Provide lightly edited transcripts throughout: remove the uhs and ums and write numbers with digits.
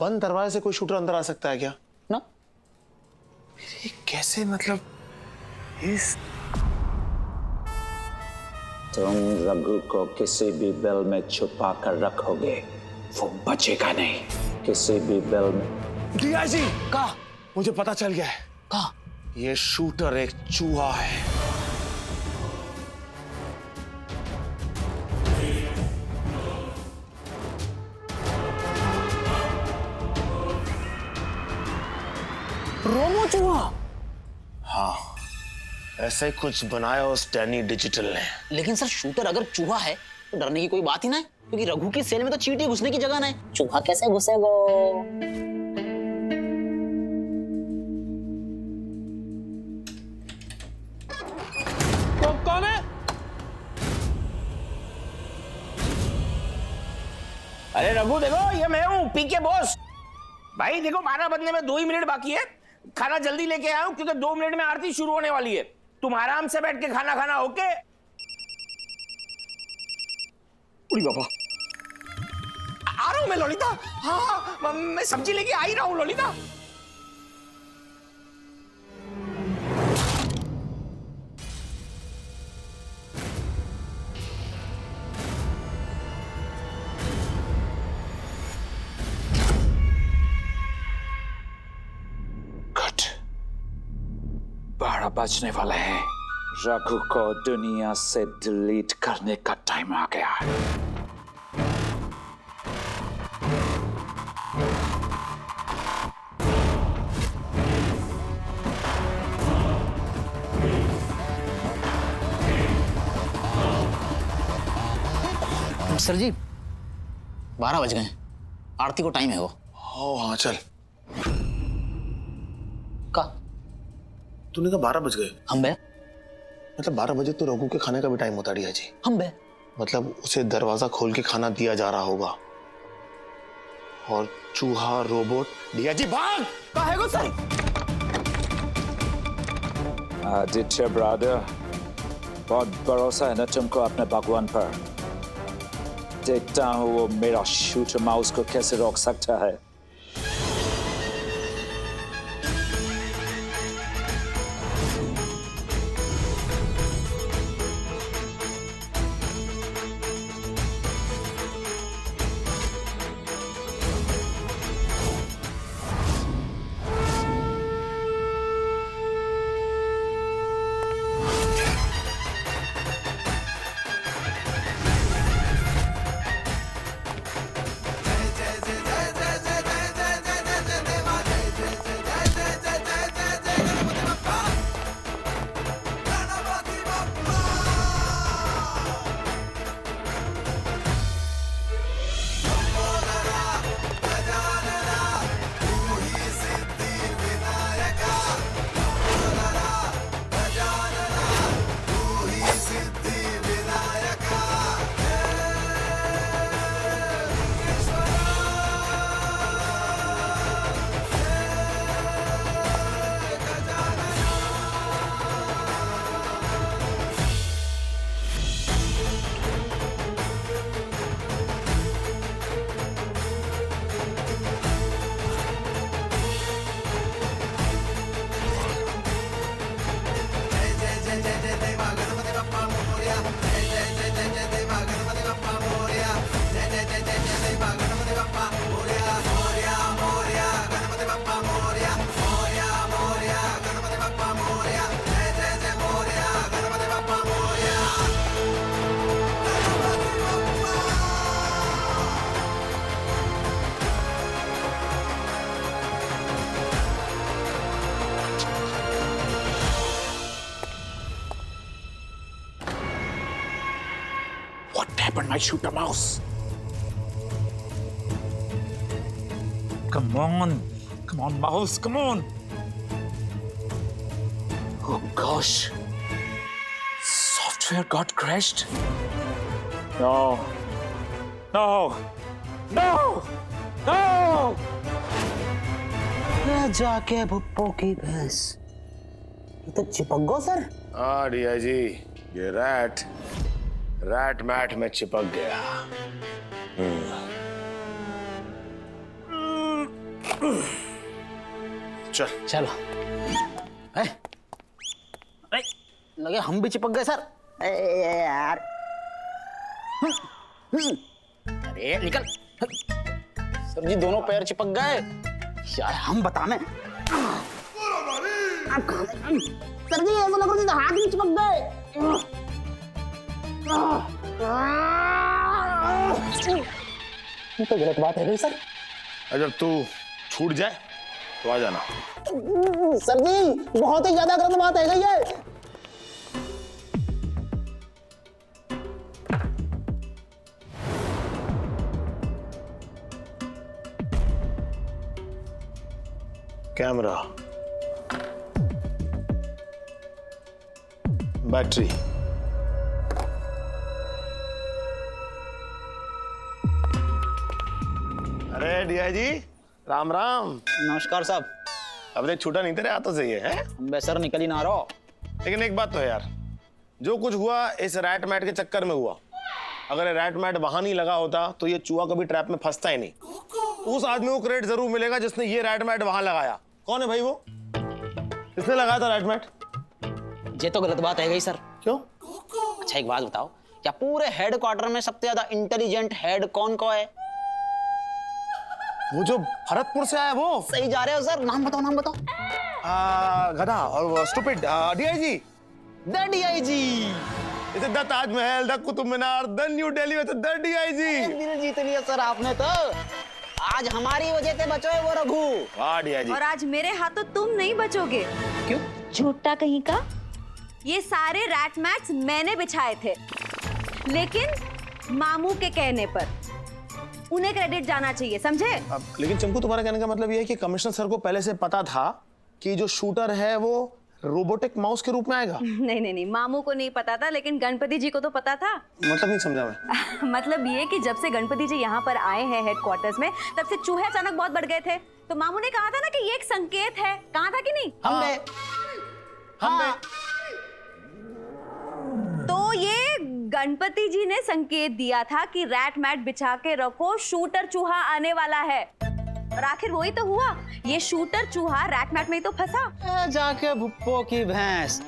बंद दरवाजे से कोई शूटर अंदर आ सकता है क्या? ना ये कैसे, मतलब इस तुम रघु को किसी भी बिल में छुपा कर रखोगे, वो बचेगा नहीं। किसी भी बिल में। डीआईजी का मुझे पता चल गया है। का ये शूटर एक चूहा है। रोमो चूहा। हाँ, ऐसा ही कुछ बनाया उस डैनी डिजिटल ने। लेकिन सर शूटर अगर चूहा है तो डरने की कोई बात ही ना है, क्योंकि रघु की सेल में तो चींटी घुसने की जगह ना है। चूहा कैसे घुसेगा? कौन है? अरे रघु देखो, ये मैं हूँ पीके बॉस। भाई देखो 12 बजने में 2 ही मिनट बाकी है। खाना जल्दी लेके आया हूँ क्योंकि 2 मिनट में आरती शुरू होने वाली है। तुम आराम से बैठ के खाना खाना। ओके? उड़ी बाबा, आ रहा हूँ मैं ललिता। हाँ मैं सब्जी लेके आ ही रहा हूँ ललिता। गुड, 12 बजने वाले हैं। रघु को दुनिया से डिलीट करने का टाइम आ गया है। सर जी 12 बज गए, आरती को टाइम है वो। हाँ चल। का तूने कहा 12 बज गए? हम बे मतलब 12 बजे तो रघु के खाने का भी टाइम होता है डीआईजी। हम बे मतलब उसे दरवाजा खोल के खाना दिया जा रहा होगा। और चूहा रोबोट। डीआईजी भाग! कहेगा सर? आदित्य ब्रदर, बहुत भरोसा है ना तुमको अपने भगवान पर। देखता हूँ वो मेरा शूटर माउस को कैसे रोक सकता है। What happened, my shooter mouse? Come on, mouse, come on. Oh gosh, software got crashed. No, no, no, no! जाके भुप्पो की भैंस, ये तो चिपक गो सर। हाँ डीआईजी, ये रैट मैट में चिपक गया। चल चलो। अरे लगे हम भी चिपक गए सर। यार अरे निकल सर जी, दोनों पैर चिपक गए यार। हम बताने सर जी, ऐसा लग रहा है हाथ भी चिपक गए। तो गलत बात है सर। अगर तू छूट जाए तो आ जाना। सर जी बहुत ही ज्यादा गलत बात है ये। कैमरा, बैटरी, अरे डीआईजी राम राम। नमस्कार साहब। अब तक छूटा नहीं तेरे हाथों से ये है? सर निकल ही ना रहा। लेकिन एक बात तो है यार, जो कुछ हुआ इस रैट मैट के चक्कर में हुआ। अगर रैट मैट वहां नहीं लगा होता तो ये चूहा कभी ट्रैप में फंसता ही नहीं। उस आदमी को क्रेडिट जरूर मिलेगा जिसने ये रैट मैट वहां लगाया। कौन है भाई वो? किसने लगाया था रैट मैट? ये तो गलत बात है गई सर। क्यों? अच्छा एक बात बताओ, क्या पूरे हेड क्वार्टर में सबसे ज्यादा इंटेलिजेंट हेड कौन को है? वो जो भरतपुर से आया वो? सही जा रहे हो सर। नाम बताओ, नाम बताओ। गधा और स्टूपिड डीआईजी। The DIG. इसे the Taj Mahal, the Qutub Minar, the new Delhi में तो द डीआईजी। दिल जीत लिया सर आपने तो। आज हमारी वजह से बचो है वो रघु। वाह डीआईजी। और आज मेरे हाथों तुम नहीं बचोगे। क्यों? झूठा कहीं का। ये सारे रैट मैट्स मैंने बिछाए थे, लेकिन मामू के कहने पर। उन्हें क्रेडिट जाना चाहिए, समझे? अब लेकिन चंकू, तुम्हारा कहने का मतलब ये है कि कमिश्नर सर को पहले से पता था कि जो शूटर है वो रोबोटिक माउस के रूप में आएगा? नहीं नहीं नहीं, मामू को नहीं पता था, लेकिन गणपति जी को तो पता था। मतलब नहीं समझा मैं। मतलब ये कि जब से गणपति जी यहाँ पर आए हैं हेडक्वार्टर्स में, तब से चूहे अचानक बहुत बढ़ गए थे। तो मामू ने कहा था ना कि ये एक संकेत है। कहा था कि नहीं? हम गए। हाँ। तो ये गणपति जी ने संकेत दिया था कि रैट मैट बिछा के रखो, शूटर चूहा आने वाला है। और आखिर वही तो हुआ। ये शूटर चूहा रैट मैट में ही तो फंसा। जाके भुप्पो की भैंस।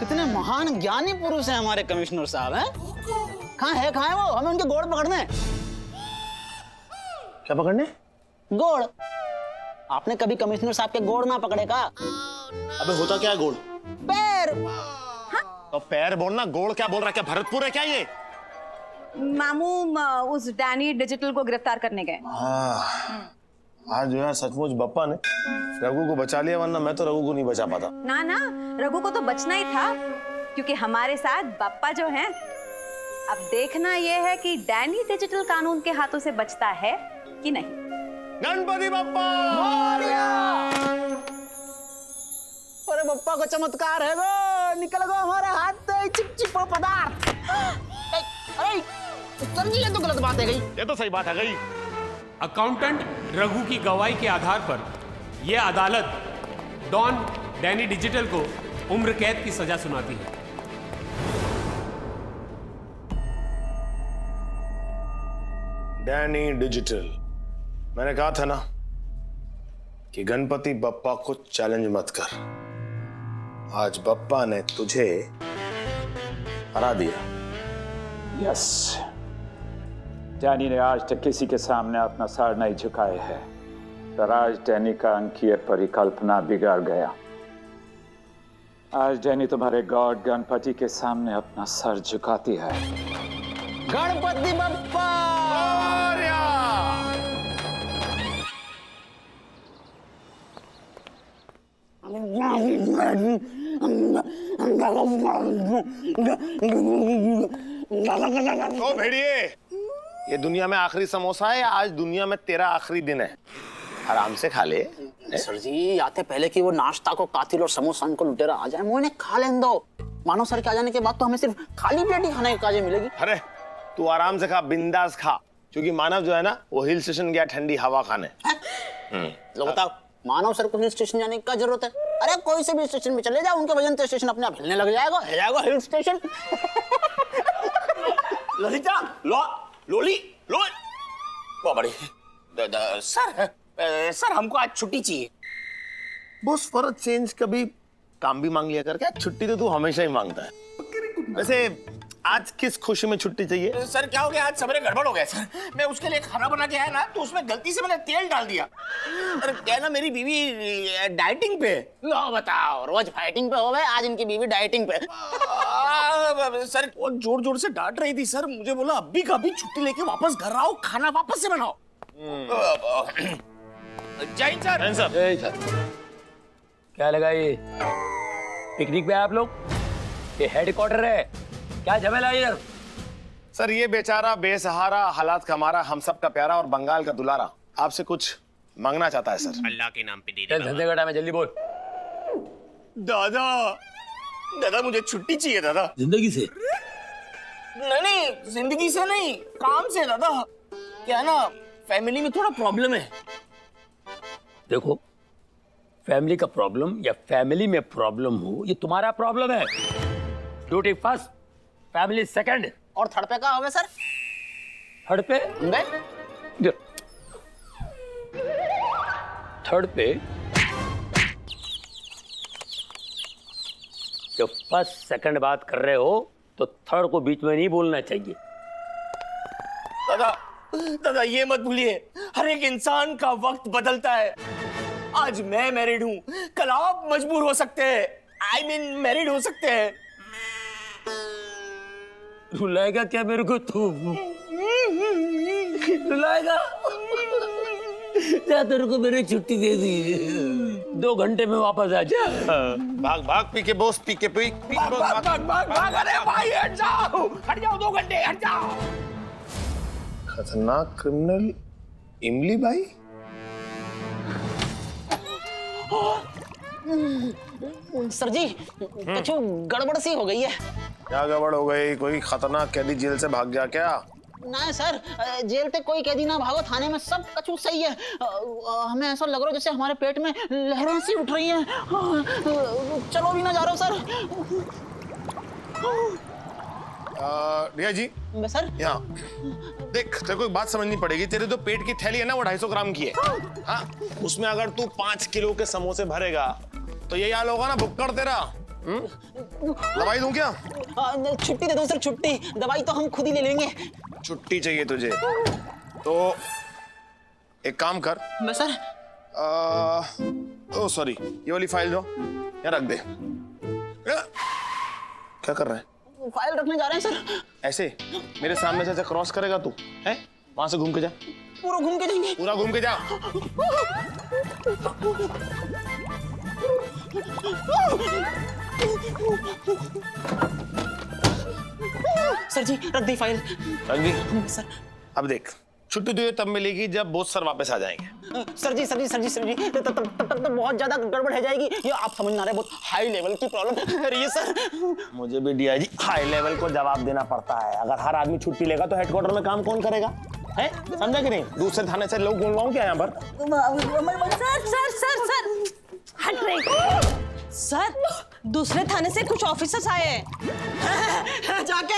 कितने महान ज्ञानी पुरुष हैं हमारे कमिश्नर साहब हैं। कहाँ है वो? हमें उनके गोड़ पकड़ने। क्या पकड़ने? गोड़। आपने कभी कमिश्नर साहब के गोड़ ना पकड़े का? अबे होता क्या है गोड़? पैर। तो पैर बोलना, गोड़ क्या बोल रहा है? क्या भरतपुर है क्या ये? मामू उस डैनी डिजिटल को गिरफ्तार करने गए। आज जो है सचमुच बप्पा ने रघु को बचा लिया, वरना मैं तो रघु को नहीं बचा पाता। ना ना, रघु को तो बचना ही था, क्योंकि हमारे साथ बप्पा जो हैं। अब देखना यह है कि डैनी डिजिटल कानून के हाथों से बचता है कि नहीं। गणपति बप्पा। अरे बप्पा का चमत्कार है वो। निकल गो हमारे हाथ से चिपचिपो पदार्थ। अरे सर जी, ये तो गलत बात है गई। ये तो सही बात है गई। अकाउंटेंट रघु की गवाही के आधार पर यह अदालत डॉन डैनी डिजिटल को उम्र कैद की सजा सुनाती है। डैनी डिजिटल, मैंने कहा था ना कि गणपति बप्पा को चैलेंज मत कर। आज बप्पा ने तुझे हरा दिया। यस, डैनी ने आज तक किसी के सामने अपना सर नहीं झुकाए है, पर आज डैनी का अंकीय परिकल्पना बिगड़ गया। आज डैनी तुम्हारे गॉड गणपति के सामने अपना सर झुकाती है। गणपति बप्पा। ओ भेड़िए, ये दुनिया में आखिरी समोसा है या आज दुनिया में तेरा आखिरी दिन है? आराम से खा ले। सर जी, आते पहले कि वो नाश्ता को कातिल और समोसा को लुटेरा आ जाए, मुझे खा लेने दो। मानो सर के आ जाने के बाद तो हमें सिर्फ खाली प्लेट ही खाने की काजे मिलेगी। अरे तू आराम से खा, बिंदास खा, क्योंकि मानव जो है ना वो हिल स्टेशन गया ठंडी हवा खाने। लो बताओ, मानव सर को हिल स्टेशन जाने की क्या जरूरत है? अरे कोई से भी स्टेशन में चले जाओ, उनके वजन से स्टेशन अपने आप हिलने लग जाएगा। Hill station. ललिता, लो, लोली, लो। बड़ी सर, सर हमको आज छुट्टी चाहिए। बॉस फॉर अ चेंज कभी काम भी मांग लिया कर। क्या छुट्टी तो तू हमेशा ही मांगता है। वैसे आज किस खुशी में छुट्टी चाहिए? सर क्या हो गया, आज सवेरे गड़बड़ हो गया सर। मैं उसके लिए खाना बना के आया ना, तो उसमें गलती से मैंने तेल डाल दिया। अरे क्या ना, मेरी बीवी डाइटिंग पे। लो बताओ, रोज फाइटिंग पे हो गए, आज इनकी बीवी डाइटिंग पे। सर वो जोर जोर से डांट रही थी सर। मुझे बोला अभी का अभी छुट्टी लेके वापस घर आओ, खाना वापस से बनाओ। जय हिंद सर। क्या लगा ये पिकनिक पे आप लोग? ये हेडक्वार्टर है, क्या झमेला है इधर? सर ये बेचारा बेसहारा, हालात का मारा, हम सब का प्यारा और बंगाल का दुलारा आपसे कुछ मांगना चाहता है सर। अल्लाह के नाम पे दे चल धंधे का टाइम है, जल्दी बोल। दादा दादा मुझे छुट्टी चाहिए दादा। जिंदगी से? नहीं जिंदगी से नहीं, काम से दादा। क्या ना, फैमिली में थोड़ा प्रॉब्लम है। देखो, फैमिली का प्रॉब्लम या फैमिली में प्रॉब्लम हो, ये तुम्हारा प्रॉब्लम है। Duty first, family second. और थर्ड पे का हो गया सर? थर्ड पे? थर्ड पे जब फर्स्ट सेकंड बात कर रहे हो तो थर्ड को बीच में नहीं बोलना चाहिए। दादा दादा ये मत भूलिए, हर एक इंसान का वक्त बदलता है। आज मैं मैरिड हूँ, कल आप मजबूर हो सकते हैं, I mean मैरिड हो सकते हैं। रुलाएगा क्या मेरे को तू? रुलाएगा? जा, तेरे को मेरी छुट्टी दे दी, 2 घंटे में वापस आ जा। भाग भाग पी के बॉस, पी के पी भाग। अरे भाई हट जाओ 2 घंटे, हट जाओ। खतरनाक क्रिमिनल इमली भाई। सर जी कुछ गड़बड़ सी हो गई है। क्या गड़बड़ हो गई? कोई खतरनाक कैदी जेल से भाग गया क्या? नहीं सर, जेल तक कोई कैदी ना भागो, थाने में सब कुछ सही है। हमें ऐसा लग रहा है जैसे हमारे पेट में लहरें सी उठ रही हैं। चलो भी ना जा रहा हूँ सर। रिया जी सर यहाँ देख, तेरे को एक बात समझनी पड़ेगी। तेरे जो पेट की थैली है ना, वो 250 ग्राम की है। हाँ, उसमें अगर तू 5 किलो के समोसे भरेगा तो ये याद होगा ना भुक्कड़ तेरा। दवाई दूं क्या? छुट्टी दे दो सर, छुट्टी। दवाई तो हम खुद ही ले लेंगे। छुट्टी चाहिए तुझे तो एक काम कर। सर ओ सॉरी, ये वाली फाइल जो यहाँ रख दे। क्या कर रहा है? फाइल रखने जा रहे हैं सर। ऐसे मेरे सामने से क्रॉस करेगा तू? है वहां से घूम के जा। पूरा घूम के जाएंगे? पूरा घूम के जा। सर जी रख दी फाइल। रख दी? सर अब देख, छुट्टी तुझे तब मिलेगी जब बोस सर वापस आ जाएंगे। सर जी तब तो बहुत ज्यादा गड़बड़ हो जाएगी। ये आप समझ ना रहे, बहुत हाई लेवल की प्रॉब्लम है ये सर। मुझे भी डीआईजी हाई लेवल को जवाब देना पड़ता है। अगर हर आदमी छुट्टी लेगा तो हेडक्वार्टर में काम कौन करेगा? है समझा कि नहीं? दूसरे थाने से लोग बोलवाऊं क्या यहाँ पर? सर हट रही। सर दूसरे थाने से कुछ ऑफिसर्स आए हैं। जाके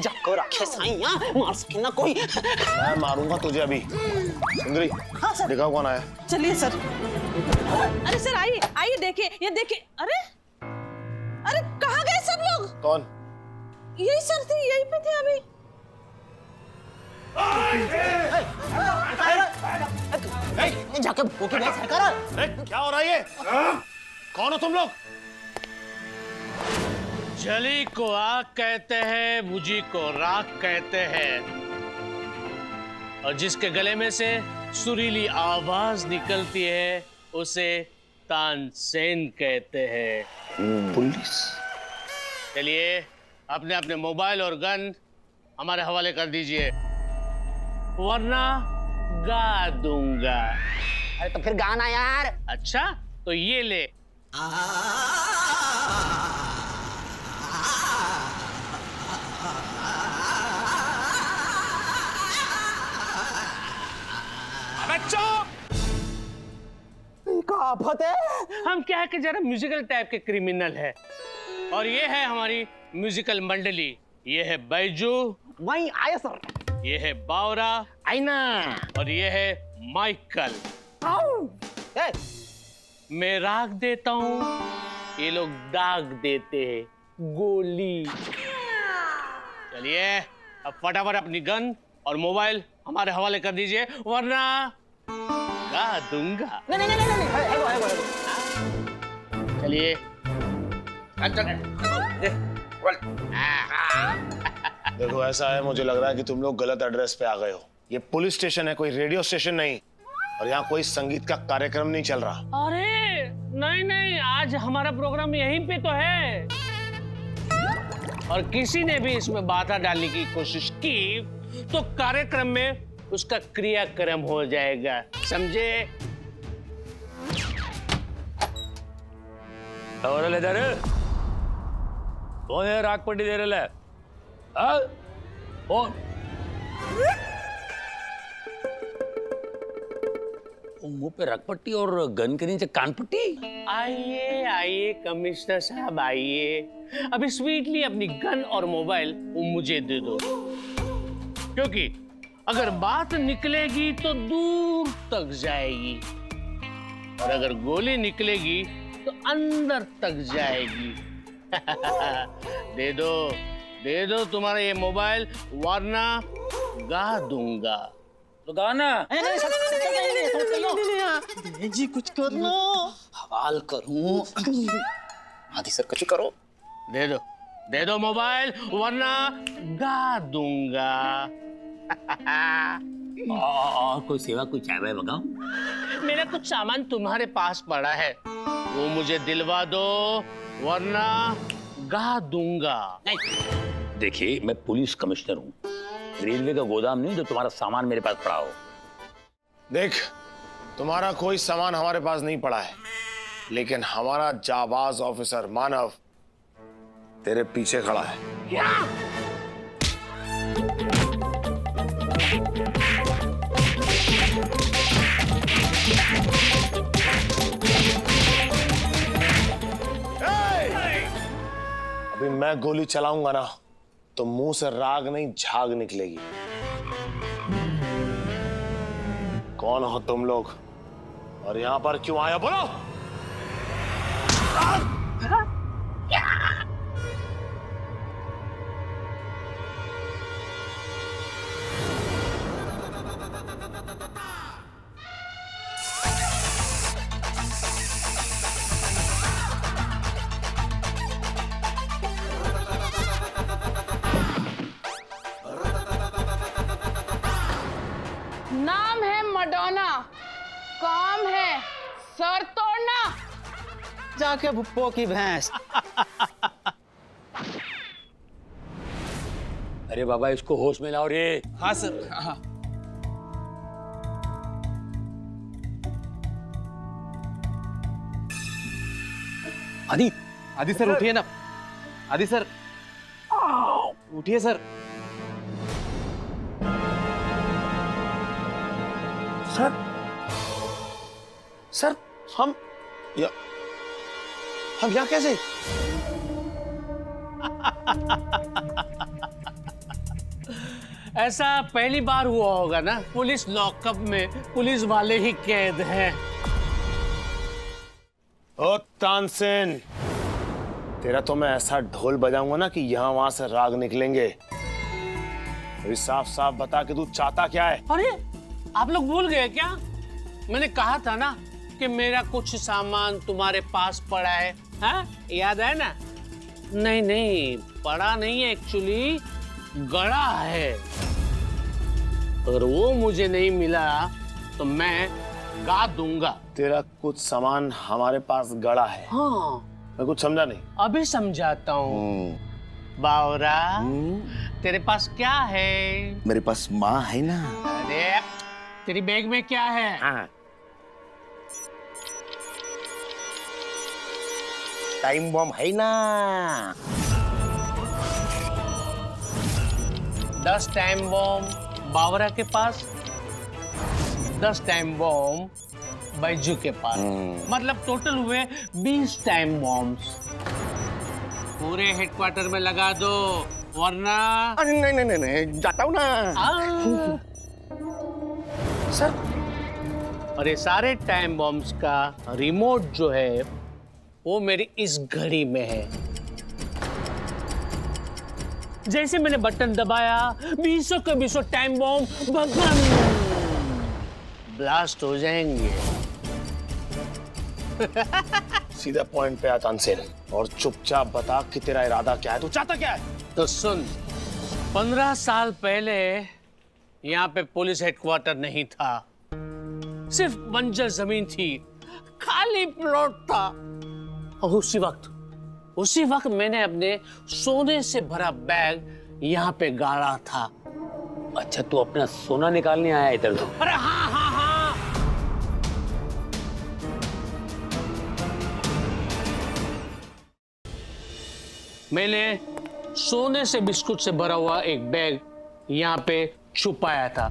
जाको रखे साईं, मार सके ना कोई। मैं मारूंगा तुझे अभी। सुंदरी हाँ सर। दिखाओ कौन आया। चलिए सर। अरे सर आइए आइए, देखिए ये देखिए। अरे अरे कहाँ गए सब लोग? कौन? यही सर थे, यही पे थे अभी। जाके भूखी भैंस है कर। क्या हो रहा है ये? कौन हो तुम लोग? जली को आग कहते हैं, बुझी को राख कहते हैं, और जिसके गले में से सुरीली आवाज निकलती है उसे तानसेन कहते हैं। पुलिस? चलिए अपने अपने मोबाइल और गन हमारे हवाले कर दीजिए, वरना गा दूंगा। अरे तो फिर गाना यार। अच्छा तो ये ले। आफत है। हम क्या है कि जरा म्यूजिकल टाइप के क्रिमिनल है, और ये है हमारी म्यूजिकल मंडली। ये है बैजू। वहीं आया सर। ये है बावरा आईना। और ये है माइकल। ए, मैं राग देता हूँ, ये लोग दाग देते हैं, गोली। चलिए अब फटाफट अपनी गन और मोबाइल हमारे हवाले कर दीजिए, वरना गा दूंगा। नहीं नहीं नहीं नहीं, है वो। चलिए देखो ऐसा है, मुझे लग रहा है कि तुम लोग गलत एड्रेस पे आ गए हो। ये पुलिस स्टेशन है, कोई रेडियो स्टेशन नहीं, और यहाँ कोई संगीत का कार्यक्रम नहीं चल रहा। अरे नहीं नहीं, आज हमारा प्रोग्राम यहीं पे तो है, और किसी ने भी इसमें बाधा डालने की कोशिश की तो कार्यक्रम में उसका क्रियाक्रम हो जाएगा, समझे? और इधर कौन है रागपट्टी दे रहा है? कौन? मुंह पे रगपट्टी और गन के नीचे कानपट्टी। आइए आइए कमिश्नर साहब आइए, अभी स्वीटली अपनी गन और मोबाइल मुझे दे दो, क्योंकि अगर बात निकलेगी तो दूर तक जाएगी, और अगर गोली निकलेगी तो अंदर तक जाएगी। दे दो तुम्हारा ये मोबाइल, वरना गा दूंगा। तो गाना जी कुछ कर लो, हवाल करूं। आदि सर कुछ करो। दे दो मोबाइल, वरना गा दूंगा। और कोई सेवा, कोई चाय वाय मंगाऊं? मेरा कुछ सामान तुम्हारे पास पड़ा है, वो मुझे दिलवा दो, वरना गा दूंगा। देखिए मैं पुलिस कमिश्नर हूँ, रेलवे का गोदाम नहीं जो तुम्हारा सामान मेरे पास पड़ा हो। देख, तुम्हारा कोई सामान हमारे पास नहीं पड़ा है, लेकिन हमारा जाबाज ऑफिसर मानव तेरे पीछे खड़ा है। क्या? अभी मैं गोली चलाऊंगा ना तो मुंह से राग नहीं झाग निकलेगी। कौन हो तुम लोग और यहां पर क्यों आए, बोलो? नाम है मडोना, काम है सर तोड़ना। जाके भुप्पो की भैंस। अरे बाबा इसको होश में लाओ रे। हाँ सर, हाँ। आदि सर उठिए ना, आदि सर उठिए सर। सर हम यहाँ कैसे? ऐसा पहली बार हुआ होगा ना, पुलिस लॉकअप में पुलिस वाले ही कैद हैं। ओ तानसेन, तेरा तो मैं ऐसा ढोल बजाऊंगा ना कि यहाँ वहां से राग निकलेंगे। अभी साफ साफ बता कि तू चाहता क्या है? अरे आप लोग भूल गए क्या? मैंने कहा था ना कि मेरा कुछ सामान तुम्हारे पास पड़ा है, हाँ? याद है ना? नहीं पड़ा नहीं है, एक्चुअली गड़ा है। अगर वो मुझे नहीं मिला तो मैं गा दूंगा। तेरा कुछ सामान हमारे पास गड़ा है? हाँ, मैं कुछ समझा नहीं। अभी समझाता हूँ। बावरा, तेरे पास क्या है? मेरे पास माँ है ना। अरे तेरी बैग में क्या है? हाँ, टाइम बम है ना। 10 टाइम बॉम्ब बावरा के पास, 10 टाइम बॉम्ब बैजू के पास, मतलब टोटल हुए 20 टाइम बॉम्ब्स। पूरे हेडक्वार्टर में लगा दो, वरना अरे नहीं, जाता हूँ ना। सर और ये सारे टाइम बॉम्ब्स का रिमोट जो है वो मेरी इस घड़ी में है। जैसे मैंने बटन दबाया, बीसों के बीसों टाइम बॉम्ब भगवान ब्लास्ट हो जाएंगे। सीधा पॉइंट पे आ तानसेन, और चुपचाप बता कि तेरा इरादा क्या है, तू चाहता क्या है? तो सुन, 15 साल पहले यहाँ पे पुलिस हेडक्वार्टर नहीं था, सिर्फ बंजर जमीन थी, खाली प्लॉट था। और उसी वक्त मैंने अपने सोने से भरा बैग यहाँ पे गाड़ा था। अच्छा, तू अपना सोना निकालने आया इधर तो? अरे हाँ हाँ हाँ, मैंने सोने से बिस्कुट से भरा हुआ एक बैग यहाँ पे छुपाया था।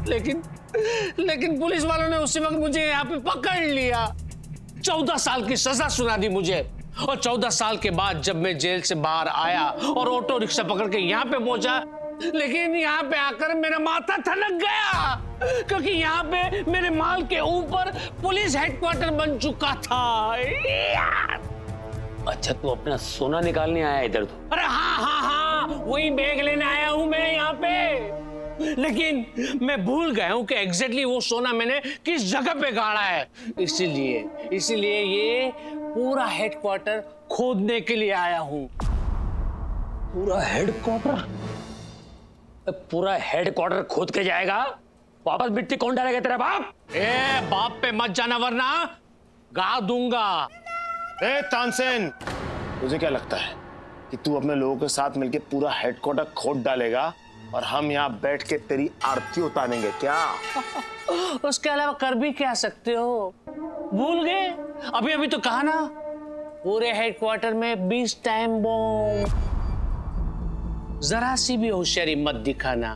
लेकिन पुलिस वालों ने उसी वक्त मुझे यहाँ पे पकड़ लिया। 14 साल की सजा सुना दी मुझे। और 14 साल के बाद जब मैं जेल से बाहर आया और ऑटो रिक्शा पकड़ के यहाँ पे पहुंचा, लेकिन यहाँ पे आकर मेरा माथा ठनक गया, क्योंकि यहाँ पे मेरे माल के ऊपर पुलिस हेडक्वार्टर बन चुका था। अच्छा, तू अपना सोना निकालने आया इधर तो? अरे हाँ हाँ हाँ, वही बैग लेने आया हूं मैं यहाँ पे। लेकिन मैं भूल गया हूं कि एग्जैक्टली वो सोना मैंने किस जगह पे गाड़ा है। इसीलिए ये पूरा हेडक्वार्टर खोदने के लिए आया हूं। पूरा हेडक्वार्टर? पूरा हेडक्वार्टर खोद के जाएगा? वापस मिट्टी कौन डालेगा, तेरा बाप? ए, बाप पे मत जाना वरना गा दूंगा। ए तानसेन, तुझे क्या लगता है कि तू अपने लोगों के साथ मिलके पूरा हेडक्वार्टर खोद डालेगा और हम यहाँ बैठ के तेरी आरती उतारेंगे क्या? उसके अलावा कर भी क्या सकते हो? भूल गए? अभी तो कहा ना, पूरे हेडक्वार्टर में 20 टाइम बॉम्ब। जरा सी भी होशियारी मत दिखाना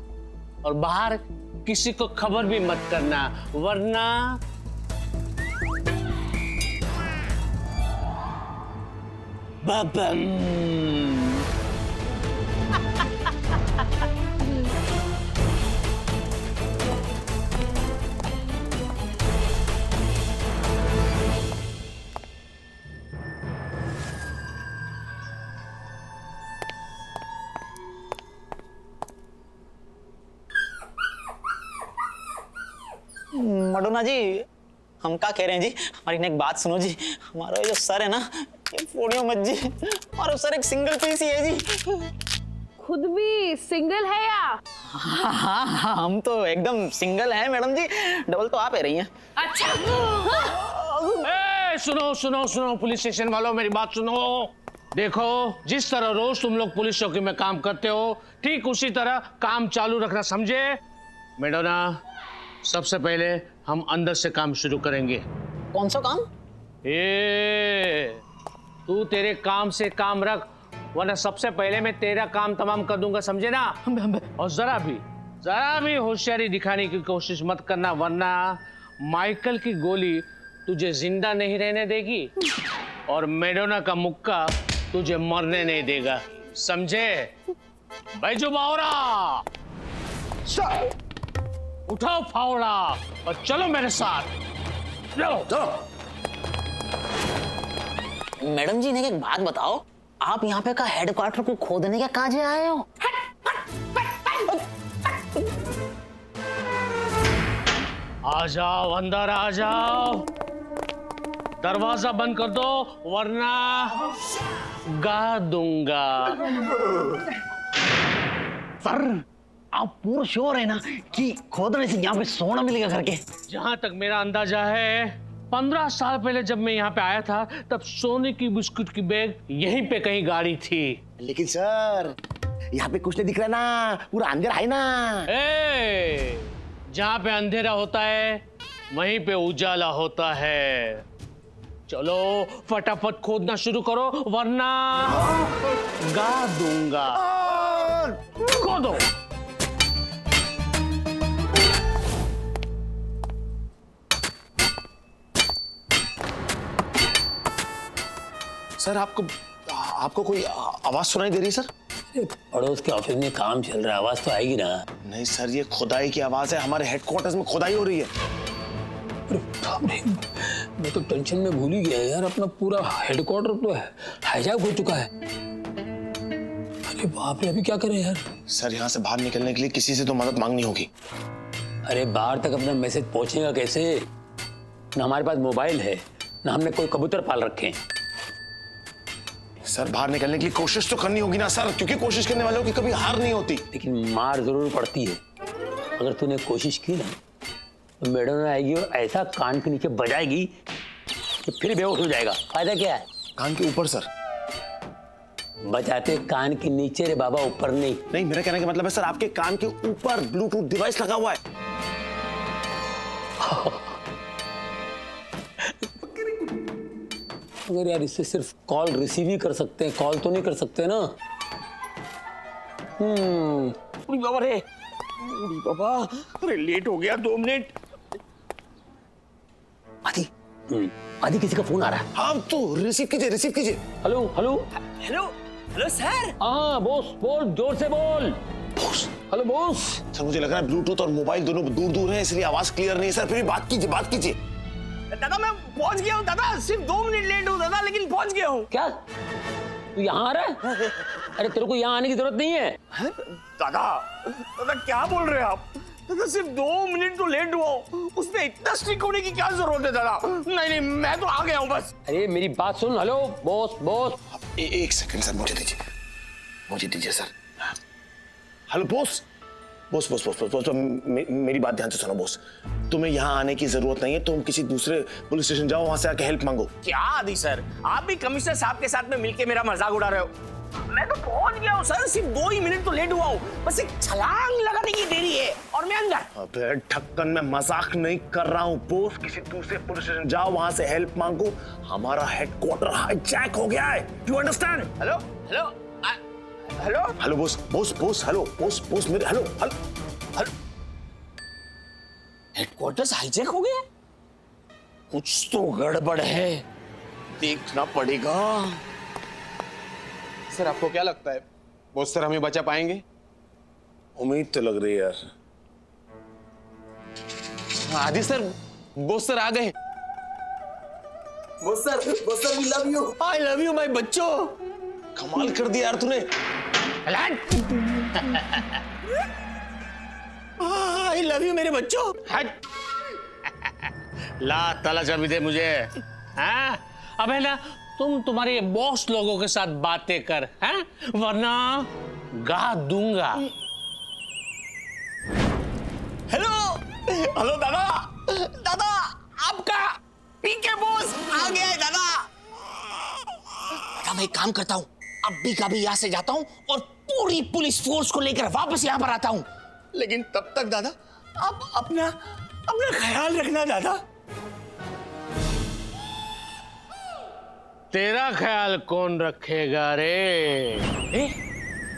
और बाहर किसी को खबर भी मत करना, वरना बम। मडोना जी, हम क्या कह रहे हैं जी, हमारी एक बात सुनो जी। हमारा जो सर है ना, ये फोड़ियो मत जी, और सर एक सिंगल पीस ही है जी। खुद भी सिंगल है या? हाँ, हम तो एकदम सिंगल हैं मैडम जी, डबल तो आप ही रही हैं। अच्छा। सुनो पुलिस स्टेशन वालों, मेरी बात सुनो। देखो, जिस तरह रोज तुम लोग पुलिस चौकी में काम करते हो, ठीक उसी तरह काम चालू रखना, समझे? मेडोना, सबसे पहले हम अंदर से काम शुरू करेंगे। कौन सा काम? तू तेरे काम से काम रख, वरना सबसे पहले मैं तेरा काम तमाम कर दूंगा, समझे ना? और जरा भी होशियारी दिखाने की कोशिश मत करना, वरना माइकल की गोली तुझे जिंदा नहीं रहने देगी और मेडोना का मुक्का तुझे मरने नहीं देगा, समझे? बैजू बावरा, उठाओ फावड़ा और चलो मेरे साथ। चलो। मैडम जी ने एक बात बताओ, आप यहाँ पे का हेडक्वार्टर को खोदने के काजे आए हो? आ जाओ, अंदर आ जाओ, दरवाजा बंद कर दो वरना गा दूंगा। सर, आप पूरा श्योर है ना कि खोदने से यहाँ पे सोना मिलेगा करके? जहां तक मेरा अंदाजा है, 15 साल पहले जब मैं यहाँ पे आया था, तब सोने की बिस्कुट की बैग यहीं पे कहीं गाड़ी थी। लेकिन सर, यहाँ पे कुछ नहीं दिख रहा ना, पूरा अंधेरा है ना। जहाँ पे अंधेरा होता है वहीं पे उजाला होता है। चलो फटाफट खोदना शुरू करो वरना गा दूंगा। खोदो। सर, आपको कोई आवाज सुनाई दे रही है सर? पड़ोस के ऑफिस में काम चल रहा है, आवाज तो आएगी ना। नहीं सर, ये खुदाई की आवाज है, हमारे हेडक्वार्टर्स में खुदाई हो रही है। अरे बाप रे, मैं तो टेंशन में भूल ही गया यार, अपना पूरा हेडक्वार्टर तो हाईजैक हो चुका है। अरे बाप रे, अभी क्या करें यार? सर यहाँ से बाहर निकलने के लिए किसी से तो मदद मांगनी होगी। अरे बाहर तक अपना मैसेज पहुंचेगा कैसे? ना हमारे पास मोबाइल है, ना हमने कोई कबूतर पाल रखे हैं। सर बाहर निकलने के लिए कोशिश तो करनी होगी ना सर, क्योंकि कोशिश करने वालों की कभी हार नहीं होती। लेकिन मार जरूर पड़ती है। अगर तूने कोशिश की ना तो मैडम आएगी और ऐसा कान के नीचे बजाएगी कि फिर बेहोश हो जाएगा। फायदा क्या है? कान के ऊपर सर। बजाते कान के नीचे रे बाबा, ऊपर नहीं। नहीं, मेरा कहने का मतलब है सर, आपके कान के ऊपर ब्लूटूथ डिवाइस लगा हुआ है। अगर यार इससे सिर्फ कॉल रिसीव ही कर सकते हैं, कॉल तो नहीं कर सकते ना। उड़ी बाबा रे, उड़ी बाबा, अरे लेट हो गया 2 मिनट। आदि, आदि किसी का फोन आ रहा है। हाँ तो रिसीव कीजिए, रिसीव कीजिए। Hello hello hello hello sir. हाँ बॉस, बोल, जोर से बोल। Boss, hello boss. सर मुझे लग रहा है ब्लूटूथ और मोबाइल दोनों दूर दूर हैं, इसलिए आवाज क्लियर नहीं है सर। फिर भी बात कीजिए, बात कीजिए। दादा मैं पहुंच गया हूँ दादा, सिर्फ 2 मिनट लेट हूँ दादा, लेकिन पहुंच गया हूँ। क्या तू यहाँ आ रहा है? अरे तेरे को यहाँ आने की जरूरत नहीं है। दादा दादा क्या बोल रहे हैं आप? दादा सिर्फ 2 मिनट तो लेट हुआ हूँ, उसमें इतना स्ट्रिक्ट होने की क्या जरूरत है दादा? नहीं नहीं, मैं तो आ गया हूँ बस। अरे मेरी बात सुन। Hello boss, boss. एक सेकंड सर, मुझे दीजिए, मुझे दीजिए sir. Hello boss, boss boss boss boss, मेरी बात ध्यान से सुनो बॉस। तुम्हें यहाँ आने की जरूरत नहीं है, तुम किसी दूसरे पुलिस स्टेशन जाओ, वहां से आके हेल्प मांगो। क्या आदि सर, आप भी कमिश्नर साहब के साथ में मिलके मेरा मजाक उड़ा रहे हो? मैं तो पहुंच गया हूँ सर, सिर्फ 2 ही मिनट तो लेट हुआ हूँ, बस एक छलांग लगाने की देरी है और मैं अंदर। अबे ढक्कन, मैं मजाक नहीं कर रहा हूँ बॉस। किसी दूसरे पुलिस स्टेशन जाओ, वहां से हेल्प मांगो। हमारा हेडक्वार्टर हाईजैक हो गया है, you understand? Hello hello hello hello boss, boss boss, hello boss boss, मेरे hello hello hello. Headquarters hijack हो गया? कुछ तो गड़बड़ है, देखना पड़ेगा। सर आपको क्या लगता है बॉस सर हमें बचा पाएंगे? उम्मीद तो लग रही है यार। आदि सर, बॉस सर आ गए। Boss sir we love you. I love you my बच्चों। कमाल कर दिया यार तूने। आई लव यू मेरे बच्चों। हट। ला तलाश अभी दे मुझे। हाँ? अबे ना तुम तुम्हारे बॉस लोगों के साथ बातें कर, हैं? वरना गा दूंगा। हेलो हेलो दादा, दादा आपका पीके बॉस आ गया है दादा। दादा मैं एक काम करता हूँ, अभी का भी यहाँ से जाता हूँ और पूरी पुलिस फोर्स को लेकर वापस यहाँ पर आता हूँ। लेकिन तब तक दादा आप अपना ख्याल रखना दादा। तेरा ख्याल कौन रखेगा रे?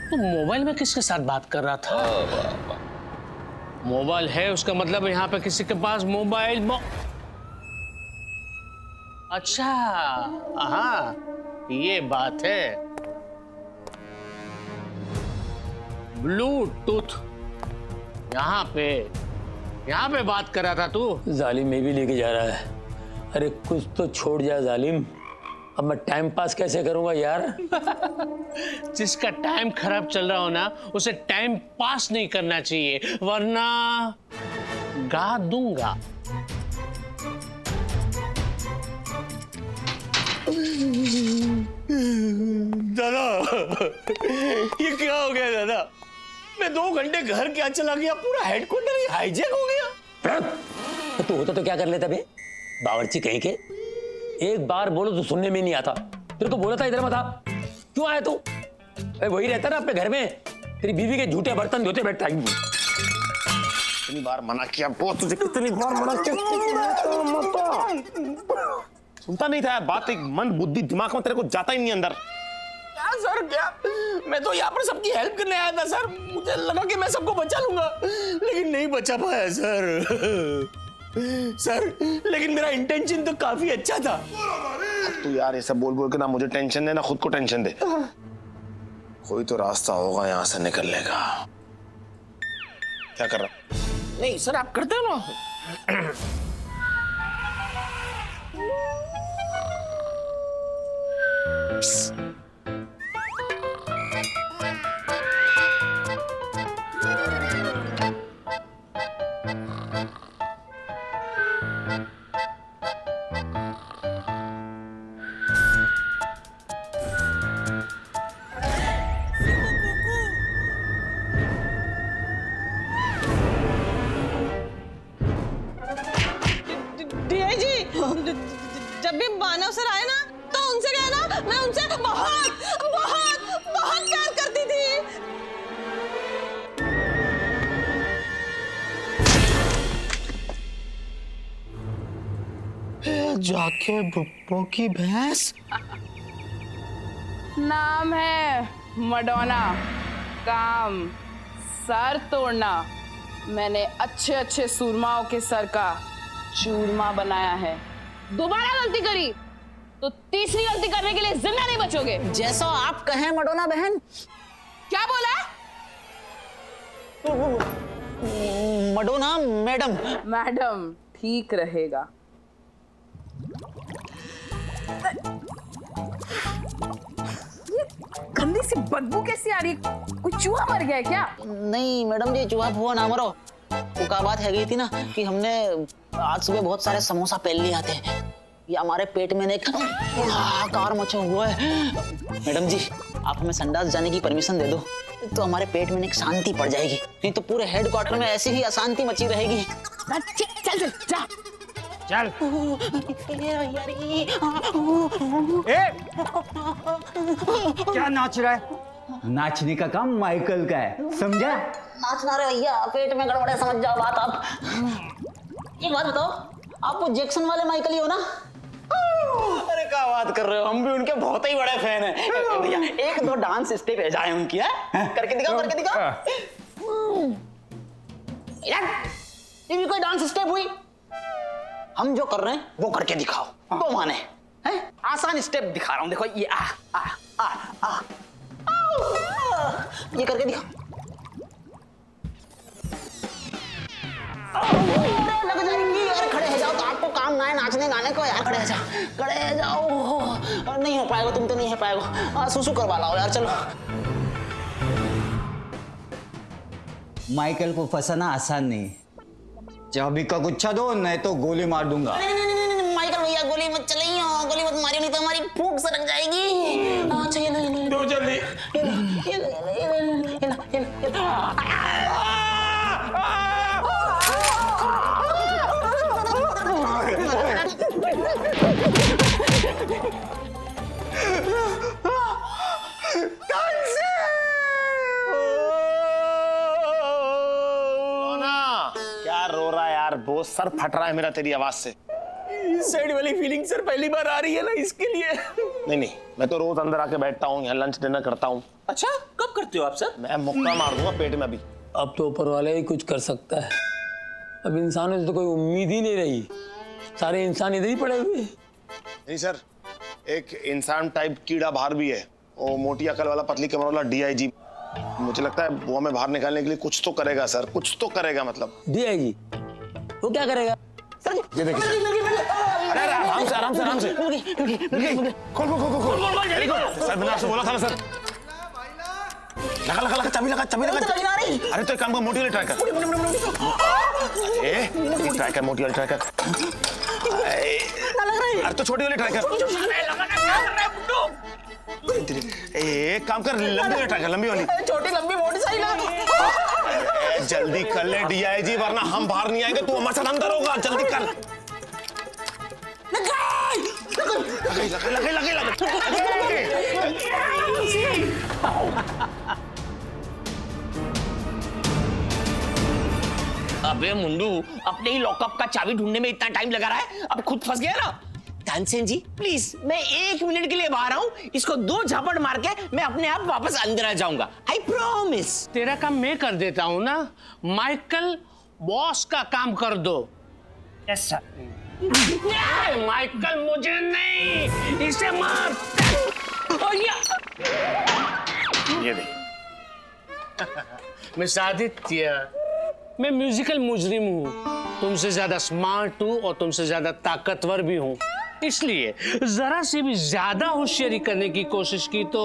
तू मोबाइल में किसके साथ बात कर रहा था? मोबाइल है उसका मतलब यहाँ पे किसी के पास मोबाइल अच्छा, हाँ ये बात है। ब्लूटूथ यहाँ पे बात कर रहा था तू। जालिम में भी लेके जा रहा है। अरे कुछ तो छोड़ जा जालिम, अब मैं टाइम पास कैसे करूंगा यार? जिसका टाइम खराब चल रहा हो ना, उसे टाइम पास नहीं करना चाहिए, वरना गा दूंगा। दादा ये क्या हो गया दादा? मैं 2 घंटे घर क्या चला गया, पूरा हेडक्वार्टर ही हाईजैक हो गया। तो तू होता तो क्या कर लेता बे? बावर्ची कहीं के। एक बार बोलो तो सुनने में नहीं आता। तेरे को बोला था इधर मत आ, क्यों आया तू? वही रहता ना अपने घर में, तेरी बीवी के झूठे बर्तन धोते बैठता है। कितनी बार मना किया बॉस, तुझे कितनी बार मना किया? सुनता नहीं था यार बात, एक मन बुद्धि दिमाग में तेरे को जाता ही नहीं अंदर। क्या सर क्या? मैं तो यहाँ पर सबकी हेल्प करने आया था सर, मुझे लगा कि मैं सबको बचा लूंगा, लेकिन नहीं बचा पाया सर। सर लेकिन मेरा इंटेंशन तो काफी अच्छा था। तू यार ये सब बोल बोल के ना मुझे टेंशन दे ना खुद को टेंशन दे। कोई तो रास्ता होगा यहाँ से निकलने का। क्या कर रहा? नहीं सर, आप करते हो ना। जब भी मानव सर आए ना तो उनसे कहना मैं उनसे बहुत बहुत बहुत प्यार करती थी। जाके बुप्पो की भैंस। नाम है मडोना, काम सर तोड़ना। मैंने अच्छे अच्छे सूरमाओं के सर का चूरमा बनाया है। दोबारा गलती करी तो तीसरी गलती करने के लिए जिंदा नहीं बचोगे। जैसा आप कहें मडोना बहन। क्या बोला? Madonna madam. मैडम ठीक रहेगा। ये गंदी सी बदबू कैसी आ रही है? कोई चूहा मर गया है क्या? नहीं मैडम जी, चूहा फूहा ना मरो। वो क्या बात है गई थी ना कि हमने आज सुबह बहुत सारे समोसा पहन लिए आते हैं। ये हमारे पेट में एक हाहाकार मचा हुआ है। मैडम जी आप हमें संडास जाने की परमिशन दे दो तो हमारे पेट में एक शांति पड़ जाएगी, नहीं तो पूरे हेडक्वार्टर में ऐसी ही अशांति मची रहेगी। चल चल जा चल। क्या नाच रहा है? नाचने का काम माइकल का है, समझा? नाचना रे भैया, पेट में गड़बड़े, समझ जाओ बात आप। एक बात बताओ, आप वो जैक्सन वाले माइकल ही हो ना? अरे क्या बात कर रहे हो, हम भी उनके बहुत ही बड़े फैन हैं। भैया एक दो डांस स्टेप है जाए उनकी है? करके दिखाओ, करके दिखाओ। यार ये भी कोई डांस स्टेप हुई? हम जो कर रहे हैं वो करके दिखाओ, तो माने हैं? आसान स्टेप दिखा रहा हूँ, देखो ये आ आ आ आ ये करके दिखाओ। लग जाएंगी यार, खड़े हो जाओ। तो आपको काम ना है नाचने गाने को यार, खड़े हो जाओ, खड़े हो जाओ। नहीं हो पाएगा, तुम तो नहीं हो पाएगा। सुसु करवा लाओ यार, चलो। माइकल को फंसाना आसान नहीं। चाबी का गुच्छा दो, नहीं तो गोली मार दूंगा। नहीं, माइकल भैया गोली मत चलाइए, गोली मत मारिए, नहीं तो हमारी फूंक सरक जाएगी। अच्छा ये लो दो जल्दी। क्या रो रहा है यार? बहुत सर फट रहा है मेरा तेरी आवाज से। साइड वाली फीलिंग सर पहली बार आ रही है ना, इसके लिए। नहीं, मैं तो रोज अंदर आके बैठता हूँ, यहाँ लंच डिनर करता हूँ। अच्छा कब करते हो आप सर? मैं मुक्का मार दूंगा पेट में अभी। अब तो ऊपर वाले ही कुछ कर सकता है। अब इंसानों से तो कोई उम्मीद ही नहीं रही, सारे इंसान इधर ही पड़े हुए। नहीं सर, एक इंसान टाइप कीड़ा बाहर भी है, वो मोटी अकल वाला पतली कमर वाला DIG। मुझे लगता है वो हमें बाहर निकालने के लिए कुछ तो करेगा सर, कुछ तो करेगा। मतलब DIG वो क्या करेगा? ये देखिए। अरे आराम से आराम से आराम से। खोल सर, मैंने आपसे बोला था ना सर। लगा चाबी लगा। अरे तो एक काम कर, मोटी वाली ट्राई कर। ट्राई कर, मोटी वाली ट्राई कर। अरे तो छोटी वाली ट्राई कर। एक काम कर, लंबी वाली ट्राई कर, लंबी वाली। छोटी लंबी मोटी सही ना। जल्दी कर ले DIG, वरना हम बाहर नहीं आएंगे, तू हमारे साथ अंदर होगा। जल्दी कर। अबे मुंडू, अपने ही लॉकअप का चाबी ढूंढने में इतना टाइम लगा रहा है, अब खुद फंस गया ना। तानसेन जी प्लीज, मैं 1 मिनट के लिए बाहर आऊं, इसको 2 झापड़ मार के मैं अपने आप वापस अंदर आ जाऊंगा। I promise. तेरा काम मैं कर देता हूं ना। माइकल बॉस का काम कर दो। Yes sir. माइकल मुझे नहीं, इसे मार। ये देख, मिस आदित्य, मैं म्यूजिकल मुजरिम हूँ, तुमसे ज्यादा स्मार्ट हूँ और तुमसे ज्यादा ताकतवर भी हूँ, इसलिए जरा से भी ज्यादा होशियारी करने की कोशिश की तो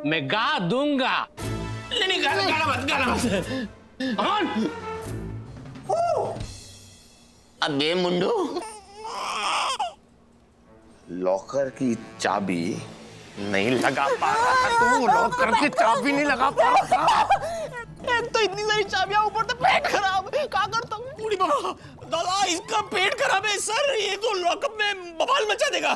मैं गा दूंगा। नहीं, गाना मत। अबे मुंडो, लॉकर की चाबी नहीं लगा पा रहा था तू, लॉकर की चाबी नहीं लगा पा रहा था। एक तो इतनी सारी चाबियां, ऊपर तो पेट खराब, क्या करता हूँ? बूढ़ी बाबा, दादा इसका पेट खराब है सर, ये तो लॉकअप में बवाल मचा देगा।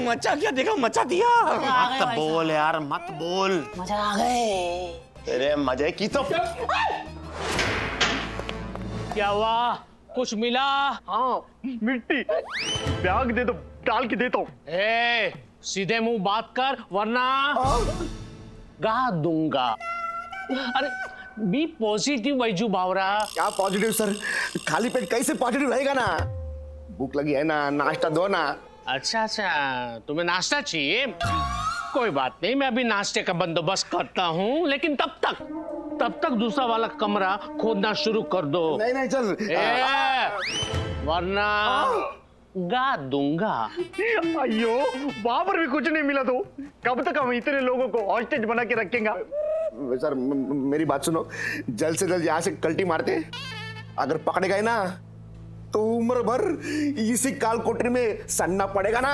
मचा क्या देगा, मचा दिया। मत बोल यार, मत बोल। मजा आ गए। तेरे मजे की तो क्या हुआ, कुछ मिला? हाँ, मिट्टी बैग दे दो, डाल के देता हूँ। ए, सीधे मुंह बात कर वरना गा दूंगा। अरे बी पॉजिटिव बैजू बावरा। क्या पॉजिटिव सर, खाली पेट कैसे पॉजिटिव रहेगा ना? भूख लगी है ना, नाश्ता दो ना। अच्छा, तुम्हें नाश्ता चाहिए? कोई बात नहीं, मैं अभी नाश्ते का बंदोबस्त करता हूँ, लेकिन तब तक दूसरा वाला कमरा खोदना शुरू कर दो। नहीं चल। वरना गा दूंगा। अयो, वहां पर भी कुछ नहीं मिला तो कब तक हम इतने लोगों को हॉस्टेज बना के रखेंगे? सर मेरी बात सुनो, जल्द से जल्द यहाँ से कल्टी मारते, अगर पकड़े गए ना तो उम्र भर इसी काल कोठरी में सन्ना पड़ेगा ना।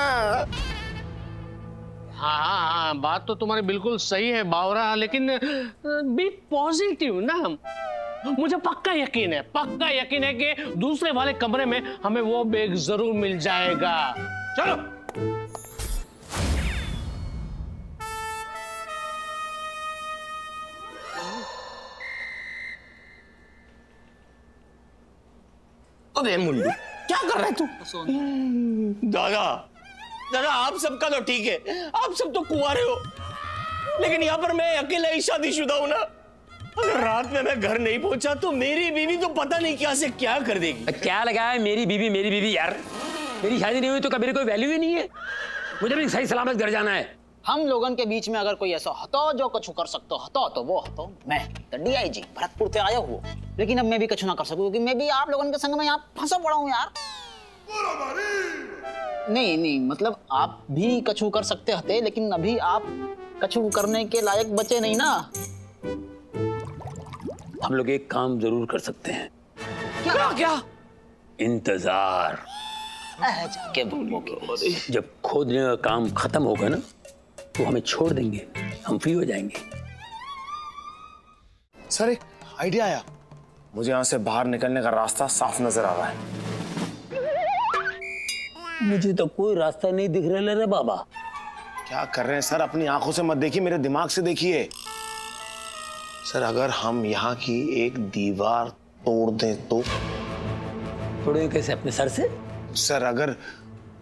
हाँ, बात तो तुम्हारी बिल्कुल सही है बावरा, लेकिन बी पॉजिटिव ना। मुझे पक्का यकीन है कि दूसरे वाले कमरे में हमें वो बैग जरूर मिल जाएगा। चलो। अबे मुंडू, क्या कर रहा है तू? दादा आप सबका तो ठीक है, आप सब तो कुंवारे हो, लेकिन यहाँ पर मैं अकेला ही शादीशुदा हूं ना। अगर रात में मैं घर नहीं पहुंचा तो मेरी बीवी तो पता नहीं क्या से क्या कर देगी। क्या लगा है मेरी बीवी यार, मेरी शादी नहीं हुई तो कभी कोई वैल्यू ही नहीं है। मुझे भी सही सलामत घर जाना है। हम लोगन के बीच में अगर कोई ऐसा हतो जो कछु कर सकते हतो तो वो हतो मैं, तो डीआईजी भरतपुर से आया हुआ। लेकिन अब मैं भी कछु ना कर सकूं, क्योंकि मैं भी आप लोगन के संग में यहाँ फंसा पड़ा हूँ यार। नहीं, मतलब आप भी कछु कर सकते हते, लेकिन अभी आप कछु करने के लायक बचे नहीं ना। हम लोग एक काम जरूर कर सकते हैं। क्या? इंतजार। जाके बोलोगे। जब खोदने का काम खत्म होगा ना तो हमें छोड़ देंगे, हम फ्री हो जाएंगे। सर एक आइडिया आया, मुझे यहाँ से बाहर निकलने का रास्ता साफ नजर आ रहा है। मुझे तो कोई रास्ता नहीं दिख रहा रे बाबा। क्या कर रहे हैं सर, अपनी आंखों से मत देखिए, मेरे दिमाग से देखिए। सर अगर हम यहाँ की एक दीवार तोड़ दें तो? तोड़ेंगे कैसे, अपने सर से? सर अगर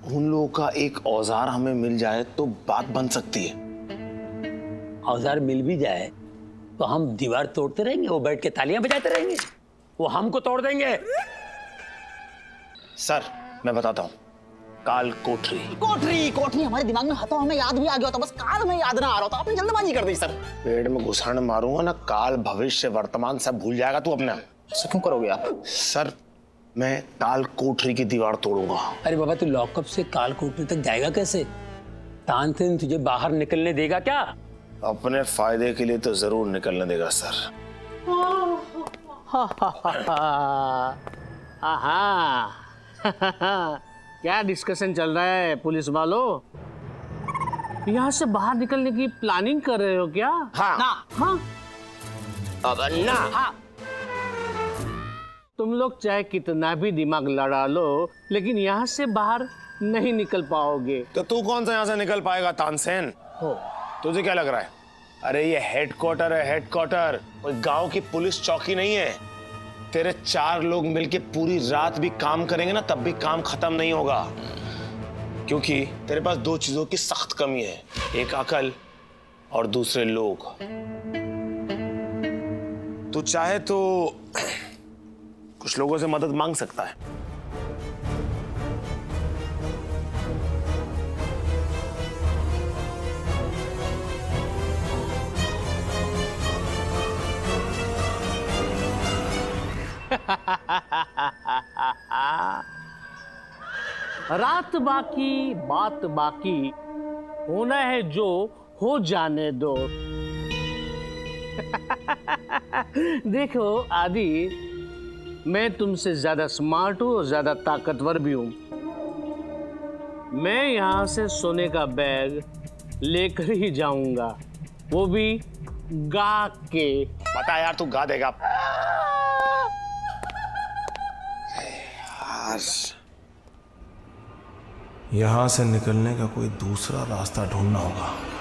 उन लोगों का एक औजार हमें मिल जाए तो बात बन सकती है। औजार मिल भी जाए तो हम दीवार तोड़ते रहेंगे, वो बैठ के तालियां बजाते रहेंगे, वो हमको तोड़ देंगे। सर मैं बताता हूँ, काल कोठरी। कोठरी हमारे दिमाग में हतो, हमें याद भी आ गया था, बस काल में याद ना आ रहा था, आपने जल्दबाजी कर दी सर। पेड़ में घुसाने मारूंगा ना, काल भविष्य वर्तमान सब भूल जाएगा तू अपना। ऐसा क्यों करोगे आप? सर मैं काल कोठरी की दीवार तोड़ूंगा। अरे बाबा, तू लॉकअप से काल कोठरी तक जाएगा कैसे? तानसेन तुझे बाहर निकलने देगा क्या? अपने फायदे के लिए तो जरूर निकलने देगा सर। क्या डिस्कशन चल रहा है पुलिस वालों? यहाँ से बाहर निकलने की प्लानिंग कर रहे हो क्या? हाँ। अब ना। हाँ। तुम लोग चाहे कितना भी दिमाग लड़ा लो, लेकिन यहाँ से बाहर नहीं निकल पाओगे। तो तू कौन सा यहाँ से निकल पाएगा तानसेन? तुझे क्या लग रहा है? अरे ये हेडक्वार्टर है, हेडक्वार्टर, कोई गांव की पुलिस चौकी नहीं है। तेरे 4 लोग मिलके पूरी रात भी काम करेंगे ना, तब भी काम खत्म नहीं होगा, क्योंकि तेरे पास 2 चीजों की सख्त कमी है, एक अकल और दूसरे लोग। तू चाहे तो कुछ लोगों से मदद मांग सकता है। रात बाकी बात बाकी, होना है जो हो जाने दो। देखो आदि, मैं तुमसे ज्यादा स्मार्ट हूं और ज्यादा ताकतवर भी हूं। मैं यहां से सोने का बैग लेकर ही जाऊंगा, वो भी गा के। बता यार, तू गा देगा? यहां से निकलने का कोई दूसरा रास्ता ढूंढना होगा।